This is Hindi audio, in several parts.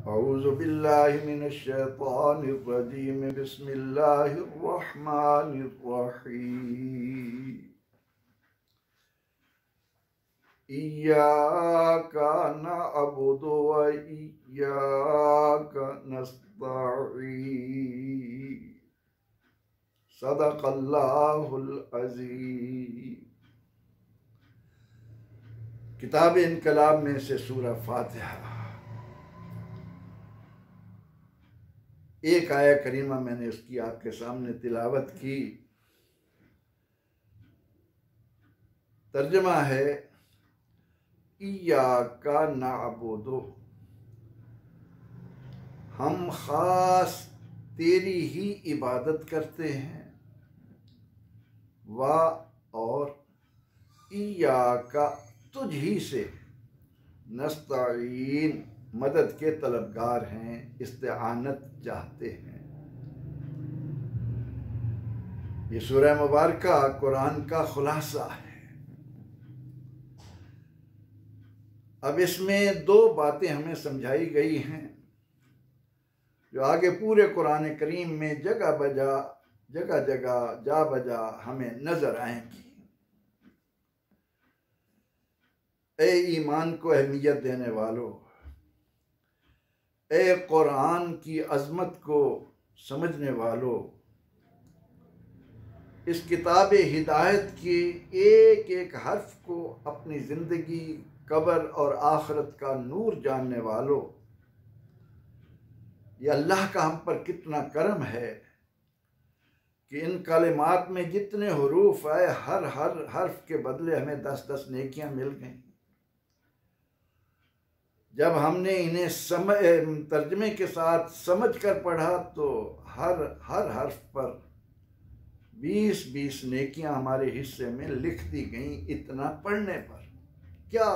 औज़ु बिल्लाहि मिनश शैतानिर रजीम बिस्मिल्लाहिर रहमानिर रहीम इय्याका नअबुदु व इय्याका नस्तईन सदक़ल्लाहुल अज़ीम। किताब इनकलाब में से सूरह फातिहा। एक आया करीमा मैंने उसकी आपके सामने तिलावत की। तर्जमा है इय्याका नअबुदु, हम खास तेरी ही इबादत करते हैं। वा और इय्याका तुझ ही से, नस्तईन मदद के तलबगार हैं, इस्तिआनत चाहते हैं। ये सूरह मुबारका कुरान का खुलासा है। अब इसमें दो बातें हमें समझाई गई हैं जो आगे पूरे कुरान करीम में जगह जगह जा बजा हमें नजर आएंगी। ए ईमान को अहमियत देने वालों, ए कुरान की अजमत को समझने वालों, इस किताब हिदायत के एक एक हर्फ को अपनी जिंदगी, कब्र और आखिरत का नूर जानने वालों, ये अल्लाह का हम पर कितना करम है कि इन कलिमात में जितने हुरूफ आए हर हर्फ के बदले हमें 10-10 नेकियां मिल गई। जब हमने इन्हें तर्जमे के साथ समझ कर पढ़ा तो हर हर्फ पर 20-20 नेकियां हमारे हिस्से में लिख दी गई। इतना पढ़ने पर क्या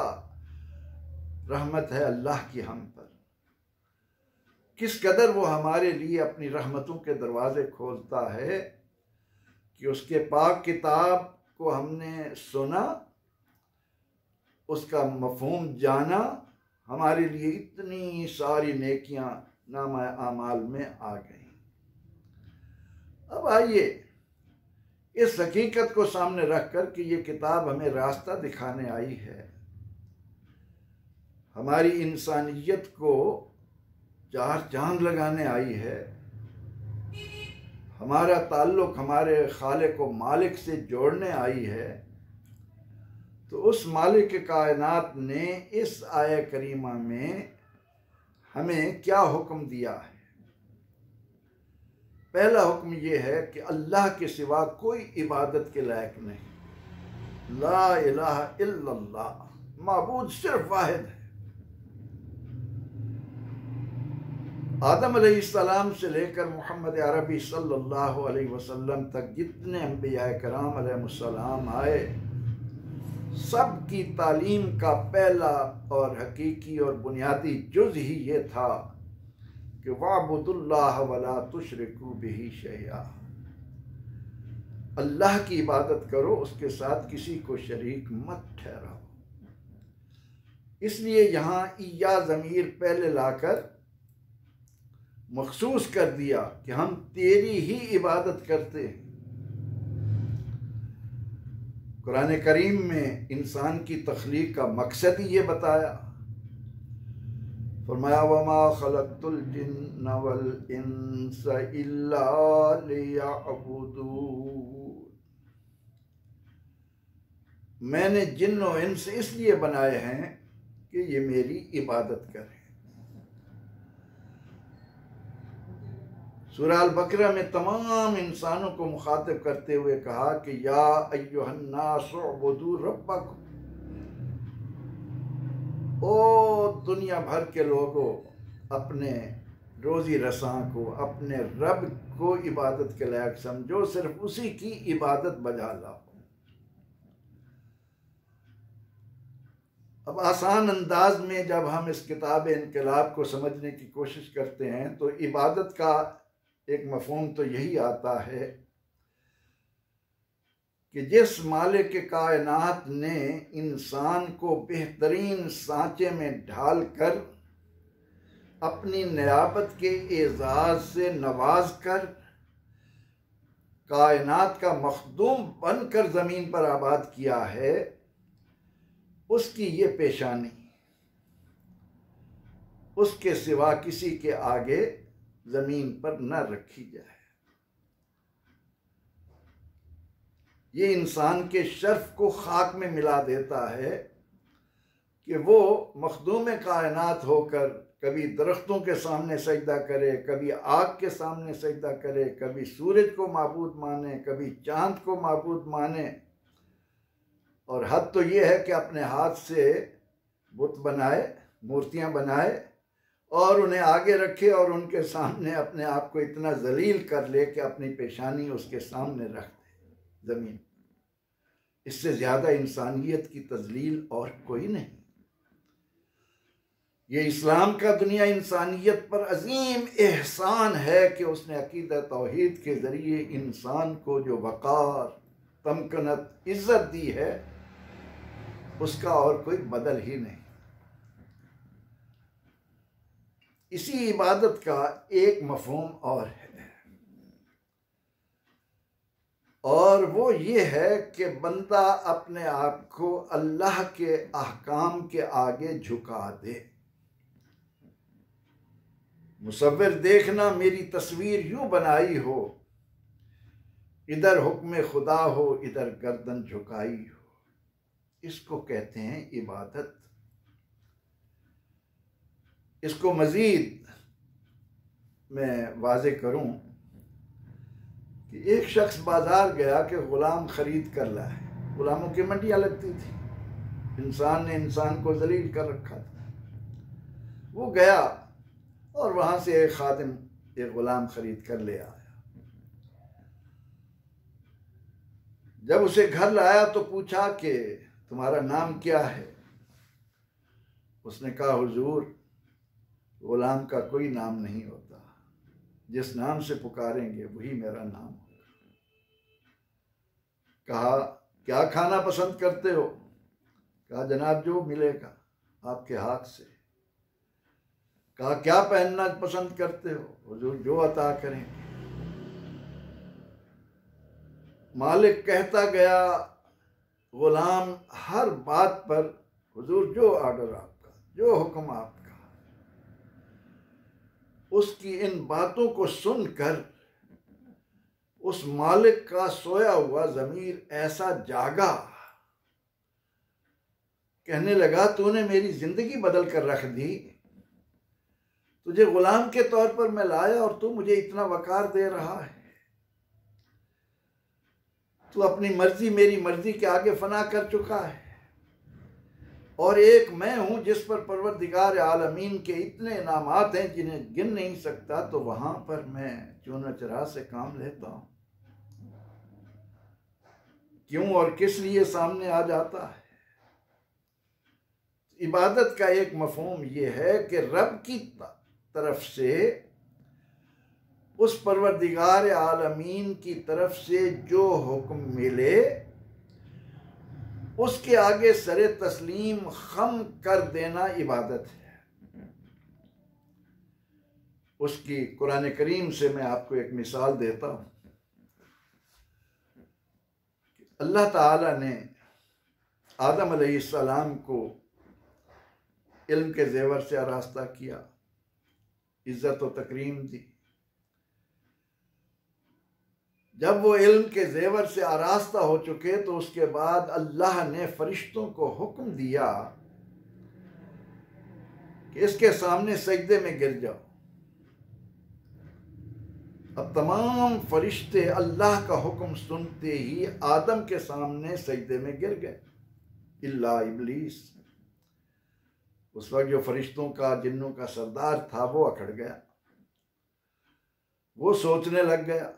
रहमत है अल्लाह की हम पर, किस कदर वो हमारे लिए अपनी रहमतों के दरवाजे खोलता है कि उसके पाक किताब को हमने सुना, उसका मफहूम जाना, हमारे लिए इतनी सारी नेकियां नामा आमाल में आ गई। अब आइए इस हकीकत को सामने रखकर कि ये किताब हमें रास्ता दिखाने आई है, हमारी इंसानियत को चार चांद लगाने आई है, हमारा ताल्लुक हमारे खालिक व मालिक से जोड़ने आई है, तो उस मालिक कायनात ने इस आया करीमा में हमें क्या हुक्म दिया है। पहला हुक्म यह है कि अल्लाह के सिवा कोई इबादत के लायक नहीं। ला इलाहा इल्लल्लाह, माबूद सिर्फ वाहिद है। आदम अलैहिस्सलाम से लेकर मोहम्मद अरबी सल्लल्लाहु अलैहि वसल्लम तक जितने अंबिया कराम अलैहिस्सलाम आए, सबकी तालीम का पहला और हकीकी और बुनियादी जुज़ ही ये था कि वाबुदुल्लाह वला तुशरिकू बिही शैआ, अल्लाह की इबादत करो, उसके साथ किसी को शरीक मत ठहराओ। इसलिए यहाँ इया ज़मीर पहले लाकर मखसूस कर दिया कि हम तेरी ही इबादत करते हैं। कुरान करीम में इंसान की तख्लीक का मकसद ही ये बताया। फरमाया वमा खलक़तुल जिन्ना वल इंसा इल्ला लियअबुदून, मैंने जिन्न और इंस इसलिए बनाए हैं कि ये मेरी इबादत करें। सूरह अल बकरा में तमाम इंसानों को मुखातिब करते हुए कहा कि या अय्युहन्नास उअबुदू रब्बकुम, ओ दुनिया भर के लोगों, अपने रोजी रसां को, अपने रब को इबादत के लायक समझो, सिर्फ उसी की इबादत बजा लाओ। अब आसान अंदाज में जब हम इस किताब इनकलाब को समझने की कोशिश करते हैं तो इबादत का एक मफहूम तो यही आता है कि जिस मालिक कायनात ने इंसान को बेहतरीन सांचे में ढाल कर अपनी नियाबत के एजाज से नवाज कर कायनात का मखदूम बनकर ज़मीन पर आबाद किया है, उसकी ये पेशानी उसके सिवा किसी के आगे ज़मीन पर न रखी जाए। ये इंसान के शर्फ को खाक में मिला देता है कि वो मखदूम कायनात होकर कभी दरख्तों के सामने सजदा करे, कभी आग के सामने सजदा करे, कभी सूरज को माबूद माने, कभी चांद को माबूद माने। और हद तो ये है कि अपने हाथ से बुत बनाए, मूर्तियां बनाए और उन्हें आगे रखे और उनके सामने अपने आप को इतना जलील कर ले कि अपनी पेशानी उसके सामने रख दे ज़मीन। इससे ज़्यादा इंसानियत की तजलील और कोई नहीं। ये इस्लाम का दुनिया इंसानियत पर अजीम एहसान है कि उसने अकीदा तौहीद के ज़रिए इंसान को जो वक़ार, तमकनत, इज़्ज़त दी है, उसका और कोई बदल ही नहीं। इसी इबादत का एक मफ़हूम और है, और वो ये है कि बंदा अपने आप को अल्लाह के अहकाम के आगे झुका दे। मुसव्विर देखना मेरी तस्वीर यूं बनाई हो, इधर हुक्म खुदा हो, इधर गर्दन झुकाई हो। इसको कहते हैं इबादत। इसको मज़ीद मैं वाज़े करूं कि एक शख्स बाजार गया कि ग़ुलाम ख़रीद कर लाए। ग़ुलामों की मंडियाँ लगती थी, इंसान ने इंसान को जलील कर रखा था। वो गया और वहाँ से एक खादिम एक ग़ुलाम ख़रीद कर ले आया। जब उसे घर लाया तो पूछा कि तुम्हारा नाम क्या है? उसने कहा, हुजूर, ग़ुलाम का कोई नाम नहीं होता, जिस नाम से पुकारेंगे वही मेरा नाम होगा। कहा, क्या खाना पसंद करते हो? कहा, जनाब जो मिलेगा आपके हाथ से। कहा, क्या पहनना पसंद करते हो? हुजूर जो अता करेंगे। मालिक कहता गया, ग़ुलाम हर बात पर हुजूर जो ऑर्डर आपका, जो हुक्म आपका। उसकी इन बातों को सुनकर उस मालिक का सोया हुआ ज़मीर ऐसा जागा, कहने लगा, तूने मेरी जिंदगी बदल कर रख दी। तुझे ग़ुलाम के तौर पर मैं लाया और तू मुझे इतना वक़ार दे रहा है। तू अपनी मर्जी मेरी मर्जी के आगे फना कर चुका है, और एक मैं हूं जिस पर परवरदिगार आलमीन के इतने इनामात हैं जिन्हें गिन नहीं सकता, तो वहां पर मैं चूना चरा से काम लेता हूं। क्यों और किस लिए सामने आ जाता है? इबादत का एक मफहूम यह है कि रब की तरफ से, उस परवरदिगार आलमीन की तरफ से जो हुक्म मिले उसके आगे सरे तस्लीम खम कर देना इबादत है। उसकी कुरान करीम से मैं आपको एक मिसाल देता हूं। अल्लाह ताला ने आदम अलैहिस्सलाम को इल्म के जेवर से आरास्ता किया, इज्जत व तकरीम दी। जब वो इल्म के जेवर से आरास्ता हो चुके तो उसके बाद अल्लाह ने फरिश्तों को हुक्म दिया कि इसके सामने सजदे में गिर जाओ। अब तमाम फरिश्ते अल्लाह का हुक्म सुनते ही आदम के सामने सजदे में गिर गए, इल्ला इब्लीस। उस वक्त जो फरिश्तों का, जिन्नों का सरदार था, वो अकड़ गया। वो सोचने लग गया,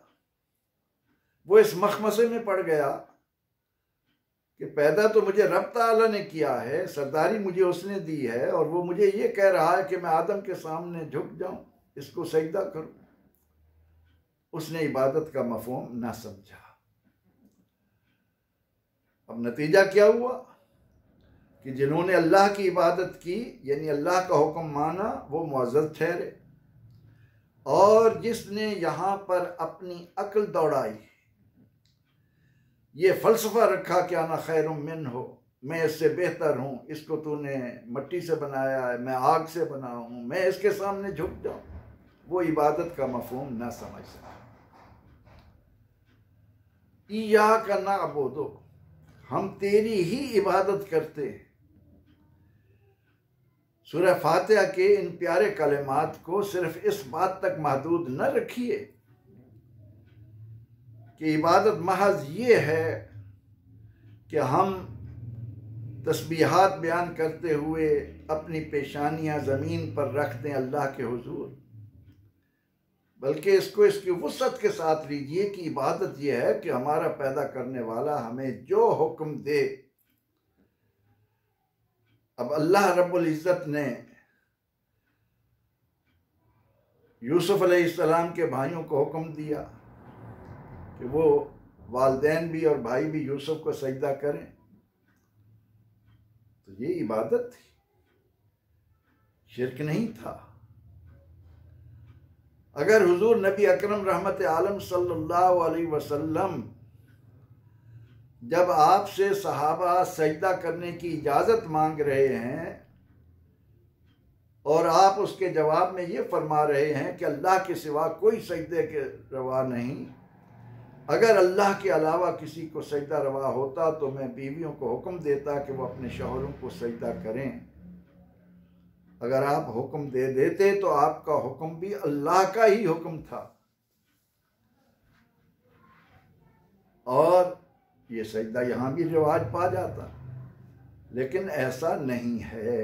वो इस मखमसे में पड़ गया कि पैदा तो मुझे रब ताला ने किया है, सरदारी मुझे उसने दी है, और वो मुझे ये कह रहा है कि मैं आदम के सामने झुक जाऊं, इसको सजदा करूं। उसने इबादत का मफहूम ना समझा। अब नतीजा क्या हुआ कि जिन्होंने अल्लाह की इबादत की यानी अल्लाह का हुक्म माना वो मुअज़्ज़ज़ ठहरे, और जिसने यहाँ पर अपनी अक्ल दौड़ाई, ये फ़लसफ़ा रखा कि अना खैरुम मिन हो, मैं इससे बेहतर हूँ, इसको तूने मिट्टी से बनाया है, मैं आग से बना हूँ, मैं इसके सामने झुक जाऊँ, वो इबादत का मफ़हूम न समझ सका। इय्याका नअबुदु, हम तेरी ही इबादत करते हैं। सूरह फातिहा के इन प्यारे कलिमात को सिर्फ इस बात तक महदूद न रखिए कि इबादत महज ये है कि हम तस्बीहात बयान करते हुए अपनी पेशानियां ज़मीन पर रख दें अल्लाह के हुजूर, बल्कि इसको इसकी वुसअत के साथ लीजिए कि इबादत यह है कि हमारा पैदा करने वाला हमें जो हुक्म दे। अब अल्लाह रब्बुल इज़्ज़त ने यूसुफ अलैहिस्सलाम के भाइयों को हुक्म दिया कि वो वालिदैन भी और भाई भी यूसुफ को सजदा करें, तो ये इबादत थी, शिर्क नहीं था। अगर हुजूर नबी अकरम रहमत आलम सल्लल्लाहु अलैहि वसल्लम जब आपसे सहाबा सजदा करने की इजाज़त मांग रहे हैं और आप उसके जवाब में ये फरमा रहे हैं कि अल्लाह के सिवा कोई सजदे के रवा नहीं, अगर अल्लाह के अलावा किसी को सजदा रवा होता तो मैं बीवियों को हुक्म देता कि वो अपने शौहरों को सजदा करें। अगर आप हुक्म दे देते तो आपका हुक्म भी अल्लाह का ही हुक्म था और ये सजदा यहाँ भी रिवाज पा जाता, लेकिन ऐसा नहीं है।